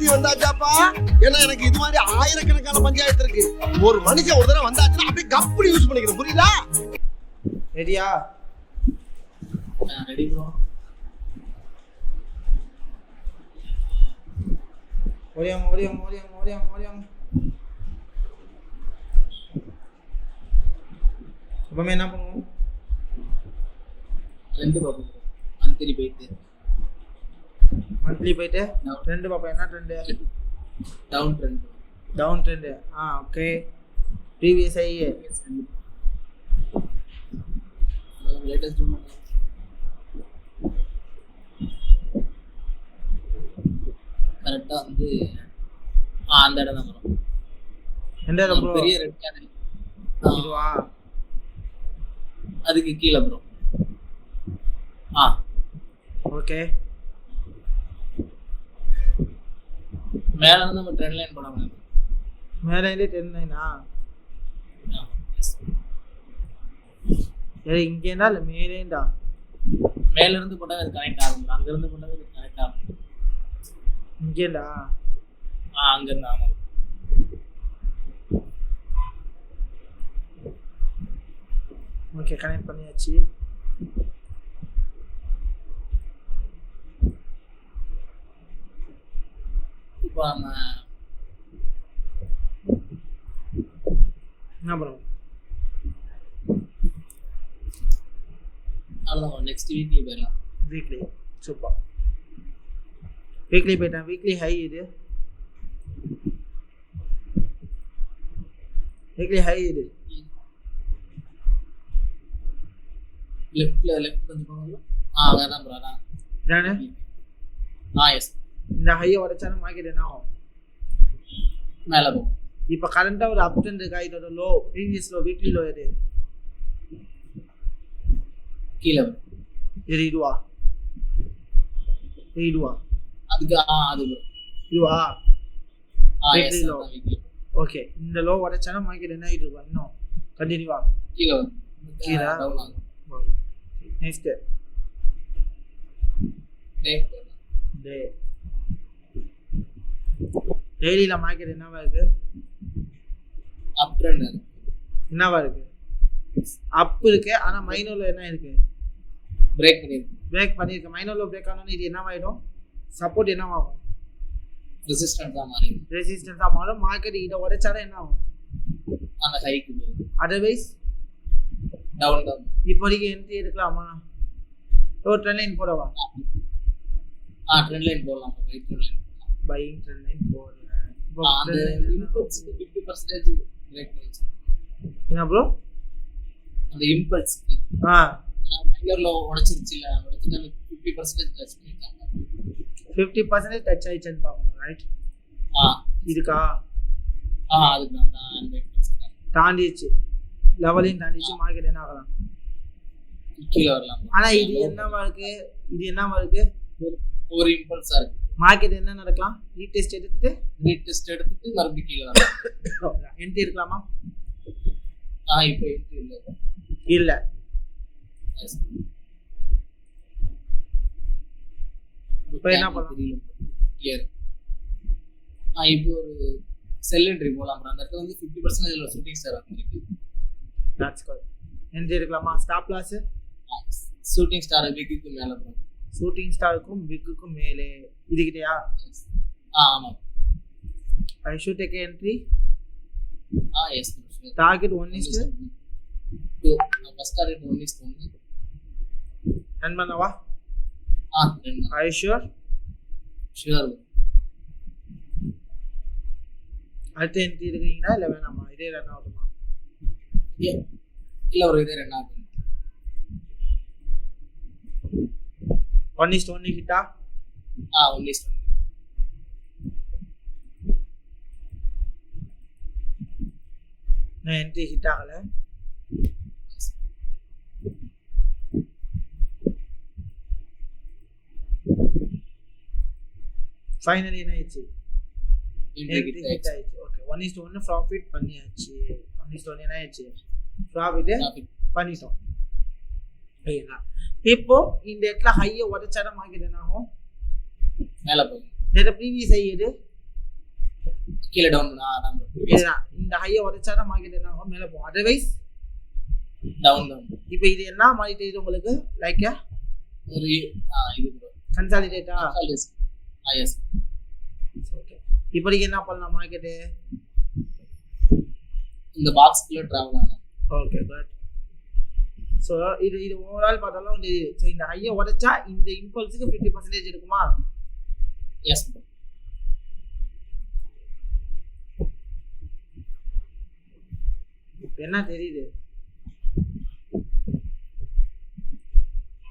புத்தி வந்தாச்சாப்பா. ஏன்னா எனக்கு இது மாதிரி ஆயிரக்கணக்கான பஞ்சாயத்து இருக்கு. ஒரு மனுஷன் ஒரு தடவை வந்தாச்சுன்னா அப்படியே கப்படி யூஸ் பண்ணிக்கிறேன். புரியுதா? ரெடியா? Ready bro. ஓடியாம். எப்பவுமே என்ன பண்ணுவோம்? ரெண்டு பாப்போம். மந்த்லி போயிட்டு ரெண்டு பாப்பா. என்ன trend? Down trend. Okay. Previous ஐ லேட்டஸ்ட் கரெக்டா வந்து அந்த இடம் தான் வரும். எந்த இடம் ப்ரோ? பெரிய ரெட் கேனல் இதுவா? அதுக்கு கீழே ப்ரோ. ஓகே. மேல இருந்து நம்ம ட்ரெண்ட் லைன் போடாம மேல இருந்து ட்ரெண்ட் லைனா? ஏய் இங்க என்ன இல்ல மேலேண்டா? மேல இருந்து போட்டா அது கனெக்ட் ஆகும். அங்க இருந்து போட்டா அது கனெக்ட் ஆகும். இங்கடா? அங்க இருந்து. ஆமா. ஓகே கனெக்ட் பண்ணியாச்சு. இப்போ நம்ம என்ன பண்ணுவோம்? அவ்வளோதான். நெக்ஸ்ட் வீக்லி போயிடலாம். Weekly super. வீக்லி போயிட்டேன். வீக்லி ஹை இது. லெஃப்ட் கொஞ்சம் போங்க. அதான் ப்ரோ. அதான் இதானே? எஸ். இந்த ஹையை உடைச்சாலும் மார்க்கெட் என்ன ஆகும்? மேலே போகும். இப்போ கரண்டாக ஒரு அப் ட்ரெண்ட் இருக்கா? இதோட low previous low weekly low எது? கீழே இதுவா? அதுக்கு அது இதுவா? Weekly low. ஓகே. இந்த லோ உடைச்சாலும் மார்க்கெட் என்ன ஆகிட்டு இருக்கும்? இன்னும் கண்டினியூவா கீழே. நெக்ஸ்ட் டே டெய்லியில மார்க்கெட் என்னவா இருக்கு? அப் ட்ரெண்ட் என்னவா இருக்கு? அப் இருக்கு. ஆனா மைனோல என்ன இருக்கு? பிரேக் பண்ணிருக்கு. மைனோல பிரேக் ஆனோன்னு இது என்னவாயிடும்? சப்போர்ட் என்னவாகும்? ரெசிஸ்டன்ஸா மாறும். மார்க்கெட் இதை உடைச்சாலும் என்ன ஆகும்? அந்த ஹைக்கு போகும். Otherwise down. இப்போதைக்கு என்ட்ரி எடுக்கலாமா? ஒரு ட்ரெண்ட் லைன் போடவா? ட்ரெண்ட் லைன் போடலாம். பையிங் ட்ரெண்ட் லைன் போடுறேன். அந்த இம்பல்ஸ் 50% பிரேக் பண்ணிச்சு. என்ன ப்ரோ? அந்த இம்பல்ஸ் மைனர்ல உடைச்சிருச்சு. இல்ல உடைச்சிட்டு 50% டச் பண்ணிட்டாங்க. 50% டச் ஆயிடுச்சுன்னு பார்க்கணும். ரைட்? இதுக்கா? அதுக்கு நான் தாண்டிச்சு. லெவலையும் தாண்டிச்சு. மார்க்கெட் என்ன ஆகலாம்? கீழே வரலாம். ஆனா இது என்னவா இருக்கு? ஒரு இம்பல்ஸா இருக்கு. மார்க்கெட் என்ன நடக்கலாம்? ரீடெஸ்ட் எடுத்துட்டு மறுபடியும் கீழே வரலாம். என்ட்ரி இருக்கலாமா? இப்போ என்ட்ரி இல்ல. இப்போ என்ன பண்ணலாம்? இப்போ ஒரு செல் என்ட்ரி போலாம். அந்த இடத்துல வந்து 50% ஷூட்டிங் ஸ்டார் வந்துருக்கு. That's good. என்ட்ரி எடுக்கலாமா? ஸ்டாப் லாஸ் ஷூட்டிங் ஸ்டார் விக்குக்கு மேல போகும். ஷூட்டிங் ஸ்டாருக்கும் விக்குக்கும் மேலே இதுகிட்டயா? ஆமா. I should take an entry. Yes. Target 1:2. First target 1:1. Run பண்ணவா? run. Are you sure? Sure. அடுத்த என்ட்ரி எடுக்கிறீங்களா இல்லை வேணாமா? இதே ரன் ஆகுமா? இல்லை ஒரு இதே ரன் ஆகும். 1:1 ஹிட்டா? 1:1. நான் என்ட்ரி ஹிட் ஆகலை. ஃபைனலி என்ன ஆயிடுச்சு? என்ட்ரி ஹிட் ஆயிடுச்சு. ஓகே 1:1 ப்ராஃபிட் பண்ணியாச்சு. 1:1 என்ன ஆயிடுச்சு? ப்ராஃபிட் பண்ணிட்டோம். ஓகேங்களா? இப்போ இந்த இடத்துல ஹையை உடைச்சாட மார்க்கெட் என்ன ஆகும்? மேலே போகும். இந்த ப்ரீவியஸ் ஹை எது? கீழே டவுன் பண்ணா அதான் bro. இதுதான் இந்த ஹையை உடைச்சாதான் மார்க்கெட் என்ன ஆகும் மேலே போகும் அதர்வைஸ் டவுன் டவுன் இப்போ இது என்ன மாதிரி தெரியுது உங்களுக்கு லைக் ஒரு இது ப்ரோ கன்சாலிடேட்டா எஸ் ஓகே இப்போதைக்கு என்ன பண்ணலாம் மார்க்கெட்டு இந்த பாக்ஸ்க்குள்ள டிராவல் ஆகலாம் ஓகே குட் ஸோ இது ஓவரால் பார்த்தாலும் தெரியுது ஸோ இந்த ஹையை உடைச்சா இந்த இம்பல்ஸுக்கு 50% இருக்குமா எஸ் ப்ரோ என்ன தெரியுது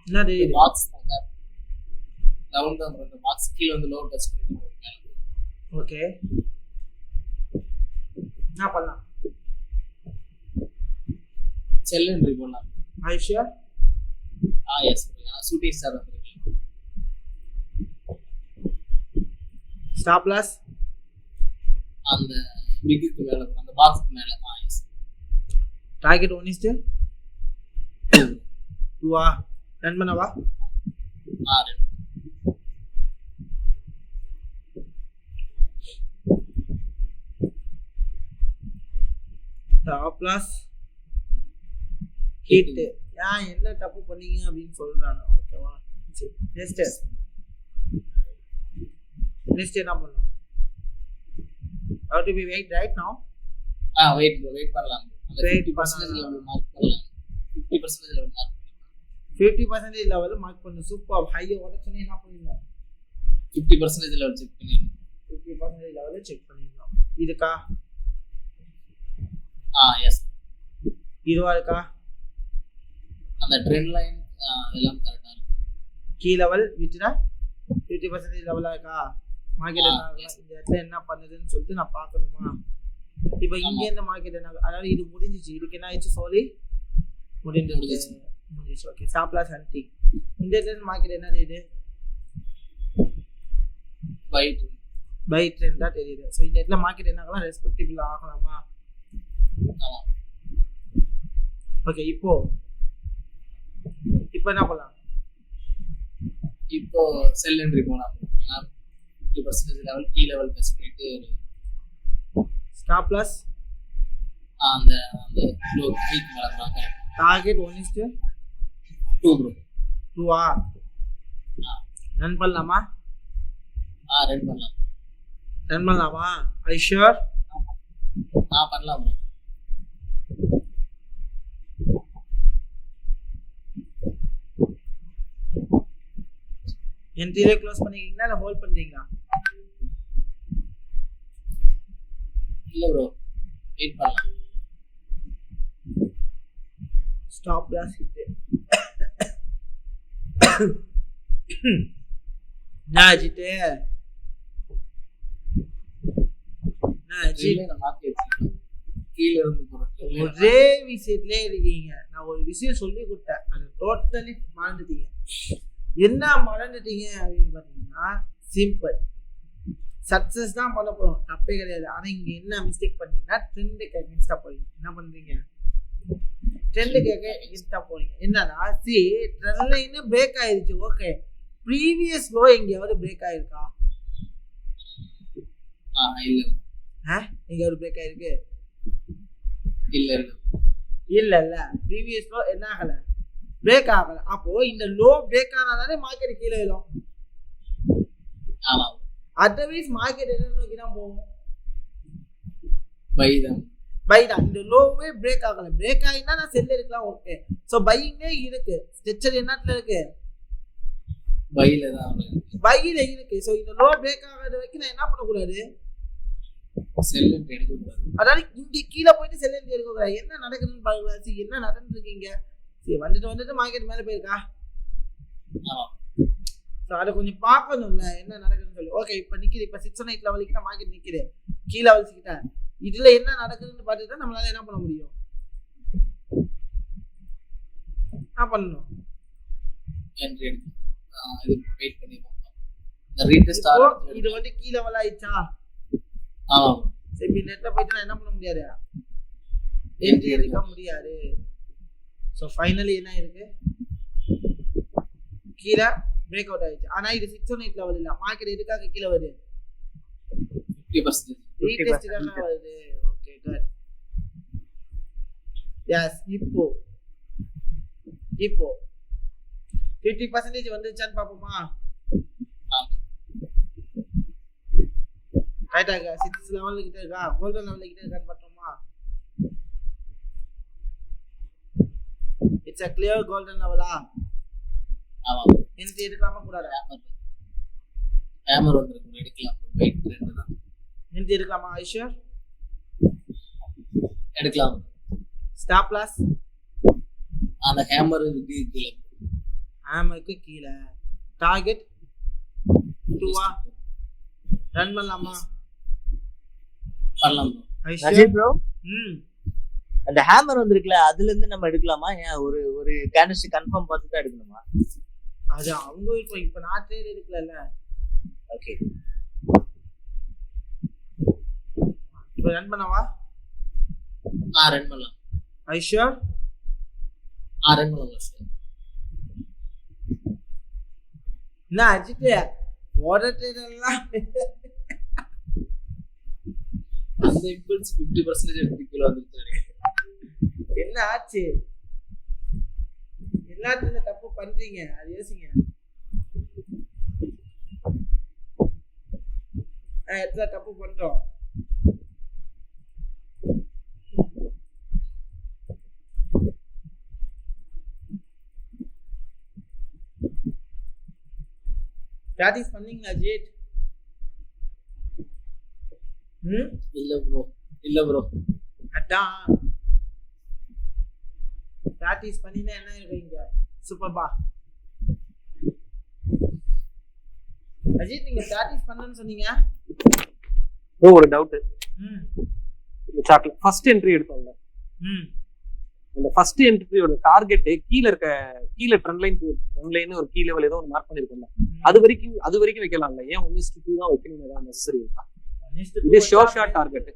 என்ன தெரியுது பாக்ஸ் டவுன் தான் ப்ரோ இந்த பாக்ஸ் கீழ வந்து லோ டச் பண்ணிட்டு ஓகே என்ன பண்ணலாம் செல் என்ட்ரி போடலாம் Ayesha yes bro shooting star வந்துருக்கு ஸ்டாப் லாஸ் அந்த பிக்குக்கு மேல அந்த பாக்ஸ்க்கு மேல எஸ் டார்கெட் 1:2 2 ரன் பண்ணவா ரெண்டு டாப் லாஸ் ஹிட் என்ன தப்பு பண்ணீங்க அப்படின்னு சொல்றாங்க ஓகேவா நெக்ஸ்ட் என்ன பண்ணணும் how to be wait right now wait பண்ணலாம் அந்த Wait 50% லெவல் மார்க் பண்ணலாம் 50% லெவல் மார்க் 50% லெவல் மார்க் பண்ணு சூப்பர் ஹையை உடைச்சனே என்ன பண்ணிடணும் 50% லெவல் செக் பண்ணிடணும் 50% லெவல் செக் பண்ணிடணும் இதுக்கா எஸ் இதுவா இருக்கா அந்த ட்ரெண்ட் லைன் எல்லாம் கரெக்டா இருக்கு கீ லெவல் விட்டுனா 50% லெவலா இருக்கா மார்க்கெட் என்ன ஆகுது இந்த இடத்துல என்ன பண்ணுதுன்னு சொல்லிட்டு நான் பார்க்கணுமா இப்போ இங்க இந்த மார்க்கெட் என்ன அதாவது இது முடிஞ்சிச்சு இதுக்கு என்ன ஆயிடுச்சு சாரி முடிஞ்சிச்சு ஓகே ஸ்டாப் லாஸ் ஹண்டிங் இந்த இடத்துல மார்க்கெட் என்ன தெரியுது பை ட்ரெண்ட் தான் தெரியுது ஸோ இந்த இடத்துல மார்க்கெட் என்ன ஆகலாம் ரெஸ்பெக்டிபிள் ஆகலாமா ஓகே இப்போ என்ன பண்ணலாம் இப்போ செல் என்ட்ரி போலாம் ஏன்னா 50% லெவல் கீ லெவல் டச் பண்ணிட்டு ஸ்டாப் லாஸ் அந்த லோ வீக் மேல வராங்க டார்கெட் 1:2 ப்ரோ 2 ரன் பண்ணலாமா ரன் பண்ணலாமா ஐ ஷூர் பண்ணலாம் ப்ரோ என்ட்ரிலே க்ளோஸ் பண்ணிக்கிறீங்களா இல்லை ஹோல்ட் பண்ணுறீங்களா இல்ல ப்ரோ வெயிட் பண்ணலாம் ஸ்டாப் லாஸ் ஹிட் நான் அஜித்து கீழ இருந்து போறோம் ஒரே விஷயத்திலே இருக்கீங்க நான் ஒரு விஷயம் சொல்லி கொடுத்தேன் அது டோட்டலி மறந்துட்டீங்க என்ன மறந்துட்டீங்க அப்படின்னு பார்த்தீங்கன்னா சிம்பிள் சக்ஸஸ் தான் பண்ண போறோம் தப்பே கிடையாது ஆனா இங்க என்ன மிஸ்டேக் பண்ணீங்கன்னா ட்ரெண்டுக்கு அகேன்ஸ்டா போறீங்க என்ன பண்றீங்க ட்ரெண்டுக்கு அகேன்ஸ்டா போறீங்க என்னன்னா ட்ரெண்ட் லைன் பிரேக் ஆயிருச்சு ஓகே ப்ரீவியஸ் லோ எங்கேயாவது பிரேக் ஆயிருக்கா எங்கேயாவது பிரேக் ஆயிருக்கு இல்ல ப்ரீவியஸ் லோ என்ன ஆகல பிரேக் ஆகல அப்போ இந்த லோ பிரேக் ஆனாதானே மார்க்கெட் கீழே விழும் அதர்வைஸ் மார்க்கெட் என்ன நோக்கி தான் போகும் பை தான் இந்த லோவே பிரேக் ஆகல பிரேக் ஆகினா நான் செல் எடுக்கலாம் ஓகே ஸோ பையிங்கே இருக்கு ஸ்ட்ரெச்சர் என்னத்துல இருக்கு பையில இருக்கு ஸோ இந்த லோ பிரேக் ஆகாத வரைக்கும் நான் என்ன பண்ணக்கூடாது அதாவது இங்க கீழே போயிட்டு செல் எடுத்து எடுக்கக்கூடாது என்ன நடக்குதுன்னு பாருங்க என்ன நடந்துருக்கீங்க சரி வந்துட்டு மார்க்கெட் மேலே போயிருக்கா ஸோ அதை கொஞ்சம் பார்க்கணும்ல என்ன நடக்குதுன்னு சொல்லி ஓகே இப்போ நிற்கிது இப்போ 618 லெவலுக்கு நான் மார்க்கெட் நிற்கிது கீழே லெவல்ஸ் கிட்ட இதில் என்ன நடக்குதுன்னு பார்த்துட்டு தான் நம்மளால என்ன பண்ண முடியும் என்ன பண்ணணும் இது வந்து கீழே லெவல் ஆயிடுச்சா சரி இந்த இடத்துல போயிட்டு நான் என்ன பண்ண முடியாது என்ட்ரி எடுக்க முடியாது ஸோ ஃபைனலி என்ன இருக்கு கீழே பிரேக் அவுட் ஆயிடுச்சு ஆனா இது 618 லெவல் இல்ல மார்க்கெட் எதுக்காக கீழே வருது ரீடெஸ்ட்காக வருது. Okay good. எஸ் இப்போ 50% வந்துச்சான்னு பாப்போமா? ரைட்டா இருக்கா? 6 லெவல்ல கிட்ட இருக்கா? கோல்டன் லெவல்ல கிட்ட இருக்கான்னு பார்த்தோமா? இட்ஸ் a clear golden லெவலா? ஆமா. என்ட்ரி எடுக்கலாமா கூடாதா? ஹேமர் வந்திருக்கு, எடுக்கலாம். வெயிட் ட்ரெண்ட் தான். என்ட்ரி எடுக்கலாமா ஐஷர்? எடுக்கலாம். ஸ்டாப் லாஸ் அந்த ஹேமர் இருக்கு கீழ. ஹேமருக்கு கீழ. டார்கெட் 2 ரன் பண்ணலாமா? பண்ணலாம். ஐஷர் ப்ரோ அந்த ஹேமர் வந்திருக்குல அதுல இருந்து நம்ம எடுக்கலாமா? ஏன் ஒரு கேண்டில்ஸ்டிக் கன்ஃபார்ம் பார்த்து தான் எடுக்கணுமா? அது அவங்க இப்ப நான் ட்ரேட் எடுக்கலல்ல. ஓகே இப்ப ரன் பண்ணவா? ரன் பண்ணலாம். ஐஷர் ரன் பண்ணலாம் சார். என்ன அஜித் போற ட்ரேட் எல்லாம் அந்த இம்பல்ஸ் 50% எடுத்து கீழ வந்துருச்சு. என்ன ஆச்சு? எல்லாத்தையும் தப்பு பண்றீங்க, அது யோசிங்க. எத்தனை தப்பு பண்றோம்? பிராக்டிஸ் பண்ணீங்களா அஜித்? இல்ல ப்ரோ அதான் பிராக்டிஸ் பண்ணினா என்ன இருக்கீங்க? சூப்பர்பா அஜித், நீங்க பிராக்டிஸ் பண்ணனும்னு சொன்னீங்க. ஒரு டவுட். இந்த சார்ட்ல ஃபர்ஸ்ட் என்ட்ரி எடுத்தோம்ல, அந்த ஃபர்ஸ்ட் என்ட்ரியோட டார்கெட் கீழ ட்ரெண்ட் லைன் ஒரு கீ லெவல் ஏதோ ஒரு மார்க் பண்ணிருக்கோம்ல, அது வரைக்கும் வைக்கலாம்ல? ஏன் 1:2 தான் வைக்கணும்? ஏதாவது நெசசரி இருக்கா? இது ஷோர் ஷார்ட் டார்கெட்.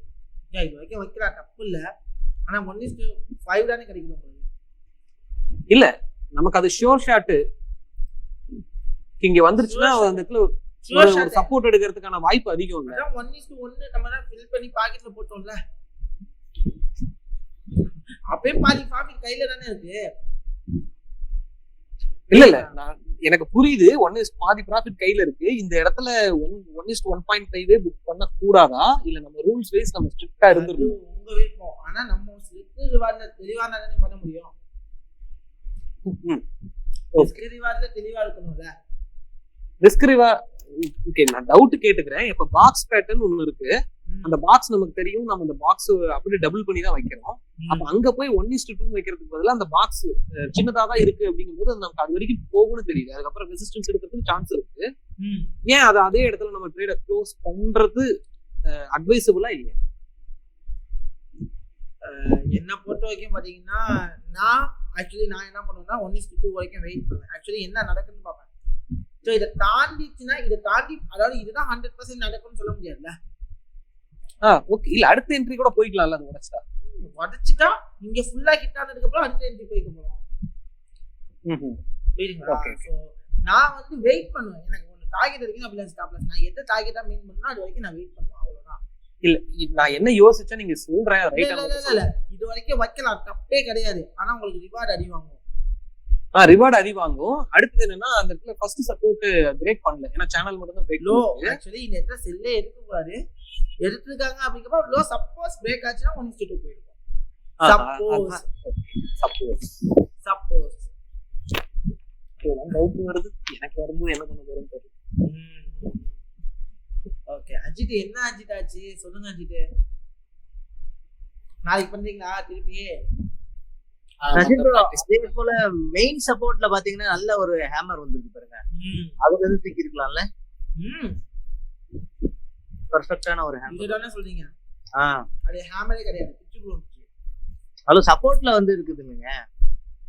இது வரைக்கும் வைக்கலாம், தப்பு இல்ல. ஆனா 1:5 தானே கிடைக்கும் உங்களுக்கு. இல்ல, நமக்கு அது ஷோர் ஷாட் இங்க வந்துருச்சுன்னா அந்த இடத்துல ஒரு சப்போர்ட் எடுக்கிறதுக்கான வாய்ப்பு அதிகம் இல்ல. அதான் 1:1 நம்ம தான் ஃபில் பண்ணி பாக்கெட்ல போட்டோம்ல, அப்பவே பாதி ப்ராஃபிட் கையில தானே இருக்கு. இல்ல எனக்கு புரியுது, பாதி ப்ராஃபிட் கையில இருக்கு. இந்த இடத்துல 1:1.5 புக் பண்ண கூடாதா? இல்ல நம்ம ரூல்ஸ் வைஸ் நம்ம ஸ்ட்ரிக்ட்டா இருந்துரும்? உங்க விருப்பம். ஆனா நம்ம ரிஸ்க் ரிவார்ட்ல தெளிவா தானே பண்ண முடியும். ரிஸ்க் ரிவார்ட்ல தெளிவா இருக்கணும்ல. ரிஸ்க் ரிவார்ட் ஓகே, நான் டவுட் கேட்டுக்கிறேன். இப்ப பாக்ஸ் பேட்டர்ன் ஒண்ணு இருக்கு, அந்த பாக்ஸ் நமக்கு தெரியும், நம்ம அந்த பாக்ஸ் அப்படியே டபுள் பண்ணி தான் வைக்கிறோம். அப்ப அங்க போய் 1:2 வைக்கிறதுக்கு பதிலா அந்த பாக்ஸ் சின்னதா தான் இருக்கு அப்படிங்கும்போது நமக்கு அது வரைக்கும் போகும்னு தெரியுது. அதுக்கப்புறம் ரெசிஸ்டன்ஸ் எடுக்கிறதுக்கு சான்ஸ் இருக்கு. ஏன் அதை அதே இடத்துல நம்ம ட்ரேட க்ளோஸ் பண்றது அட்வைசபிளா இல்லையா? என்ன பொறுத்த வரைக்கும் பாத்தீங்கன்னா, நான் என்ன பண்ணுவேன்னா 1:2 வரைக்கும் வெயிட் பண்ணுவேன். ஆக்சுவலி என்ன நடக்குன்னு பார்ப்பேன். ஸோ இதை தாண்டிச்சுன்னா அதாவது இதுதான் 100% நடக்கும்னு சொல்ல முடியாதுல்ல. ஓகே, இல்ல அடுத்த என்ட்ரி கூட போய்க்கலாம்ல. அது உடைச்சிட்டா இங்க ஃபுல்லா ஹிட் ஆனதுக்கு அப்புறம் அடுத்த என்ட்ரி போய்க்க போறோம். புரியுதுங்களா? ஸோ நான் வந்து வெயிட் பண்ணுவேன். எனக்கு ஒன்று டார்கெட் இருக்குன்னு அப்படி ஸ்டாப் லாஸ் நான் எந்த டார்கெட்டா மெயின் பண்ணா அது வரைக்கும் நான் வெயிட் பண்ணுவேன். அவ்வளவுதான். இல்ல நான் என்ன யோசிச்சா நீங்க சொல்றேன். இல்ல இது வரைக்கும் வைக்கலாம், தப்பே கிடையாது. ஆனா உங்களுக்கு ரிவார்டு அடி வாங்கும். ரிவார்டு அடி வாங்கும். அடுத்தது என்னன்னா, அந்த இடத்துல ஃபர்ஸ்ட் சப்போர்ட் பிரேக் பண்ணல. ஏன்னா சேனல் மட்டும் தான் பிரேக். லோ ஆக்சுவலி இந்த இடத்துல செல்லே எடுக்க கூடாது. எடுத்துருக்காங்க அப்படிங்கப்ப லோ சப்போஸ் பிரேக் ஆச்சுன்னா 1:2 போயிடும். சப்போஸ் டவுட் வருது எனக்கு, வரும்போது என்ன பண்ண போறேன்னு தெரியல. ஓகே அஜித், என்ன அஜித் ஆச்சு சொல்லுங்க அஜித். நாளைக்கு பண்றீங்களா திருப்பி? அதே போல மெயின் சப்போர்ட்ல பாத்தீங்கன்னா நல்ல ஒரு ஹேமர் வந்துருக்கு பாருங்க. அதுல இருந்து தூக்கி இருக்கலாம்ல. பெர்ஃபெக்ட்டான ஒரு ஹேமர். இதுதானே சொல்றீங்க? அது ஹேமரே கிடையாது, பிச்சு ப்ளோன்ச்சு. ஹலோ சப்போர்ட்ல வந்து இருக்குதுங்க.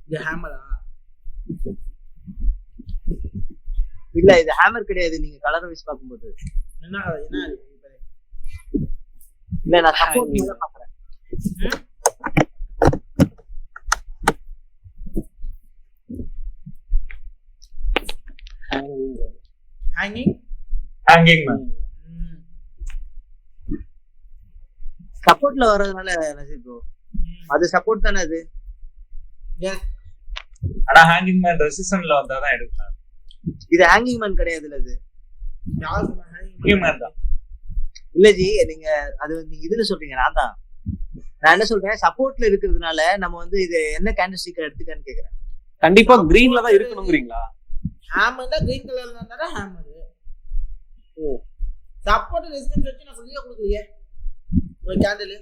இது ஹேமரா? இல்ல இது ஹேமர் கிடையாது. நீங்க கலர் வைஸ் பாக்கும்போது என்ன இல்ல நான் சப்போர்ட் தான் பாக்குறேன். Hanging hanging man. சப்போர்ட்ல வர்றதுனால நசீர் ப்ரோ அது சப்போர்ட் தானே அது. எஸ் ஆனா ஹேங்கிங் மேன் ரெசிஸ்டன்ட்ல வந்தாதான் எடுக்கலாம். இது ஹேங்கிங் மேன் கிடையாதுல்ல அது. யாருக்கு ஹேங்கிங் மேன் தான். இல்ல ஜி நீங்க அது நீங்க இதுல சொல்றீங்க, நான் தான் நான் என்ன சொல்றேன் சப்போர்ட்ல இருக்கிறதுனால நம்ம வந்து இது என்ன கேண்டில்ஸ்டிக் எடுத்துக்கன்னு கேக்குறேன். கண்டிப்பா கிரீன்ல தான் இருக்கணுங்கிறீங்களா? ஹேமர் கிரீன் கலர்ல இருந்தா ஹேமர். ஓ சப்போர்ட் ரெசிஸ்டன்ஸ் வச்சு நான் சொல்லியே கொடுக்கலையே ஒரு கேண்டில்.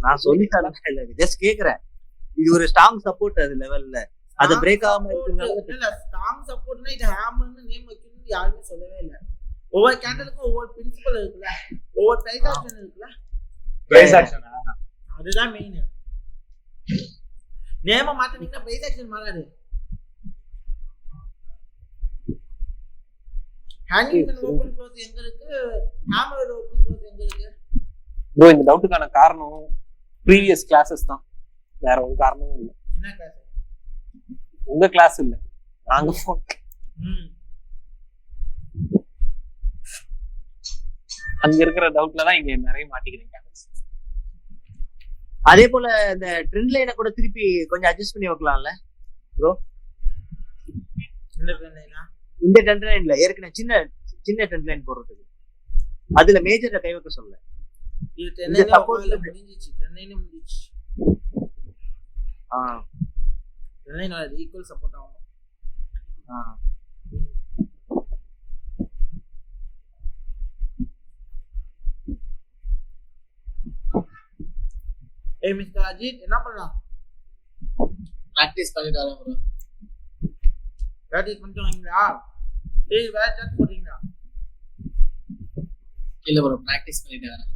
நான் சொல்லி தரேன் இல்ல ஜஸ்ட் கேக்குறேன். இது ஒரு ஸ்ட்ராங் சப்போர்ட் அது லெவல்ல அது பிரேக் ஆகாம இருக்குனால இல்ல ஸ்ட்ராங் சப்போர்ட்னா இது ஹேமர்னு நேம் வைக்கணும்னு யாருமே சொல்லவே இல்ல. ஒவ்வொரு கேண்டலுக்கும் ஒவ்வொரு பிரின்சிபல் இருக்குல்ல, ஒவ்வொரு பிரைஸ் ஆக்ஷன் இருக்குல்ல. பிரைஸ் ஆக்ஷனா அதுதான் மெயின். நேம மாத்தினீங்கன்னா பிரைஸ் ஆக்ஷன் மாறாது. ஹேங்கிங் மேன் ஓபன் க்ளோஸ் எங்க இருக்கு, ஹேமர் ஓபன் க்ளோஸ் எங்க இருக்கு? ப்ரோ இந்த டவுட்டுக்கான காரணம் ப்ரீவியஸ் கிளாஸஸ் தான், வேற ஒரு காரணமும் இல்லை. என்ன கிளாஸ்? உங்க கிளாஸ் இல்ல, நாங்க போன். அங்க இருக்கிற டவுட்ல தான் இங்க நிறைய மாட்டிக்கிறீங்க. அதே போல இந்த ட்ரெண்ட் லைனை கூட திருப்பி கொஞ்சம் அட்ஜஸ்ட் பண்ணி வைக்கலாம்ல ப்ரோ? இந்த ட்ரெண்ட் லைனா? இந்த ட்ரெண்ட் லைன்ல ஏற்கனவே சின்ன சின்ன ட்ரெண்ட் லைன் போடுறதுக்கு அதுல மேஜர்ல கை வைக்க சொல்ல. இது ட்ரெண்ட் லைன் சப்போர்ட்ல முடிஞ்சிச்சு. ட்ரெண்ட் லைன் முடிஞ்சிச்சு. ட்ரெண்ட் லைன் அது ஈக்குவல் சப்போர்ட் ஆகும். ஏய் மிஸ்டர் அஜித் என்ன பண்ணலாம்? பிராக்டிஸ் பண்ணிட்டு வரேன் ப்ரோ. பிராக்டிஸ் பண்ணிட்டு வரீங்களா? ஏய் வேற சாட் போடுறீங்களா? இல்ல ப்ரோ பிராக்டிஸ் பண்ணிட்டு வரேன்.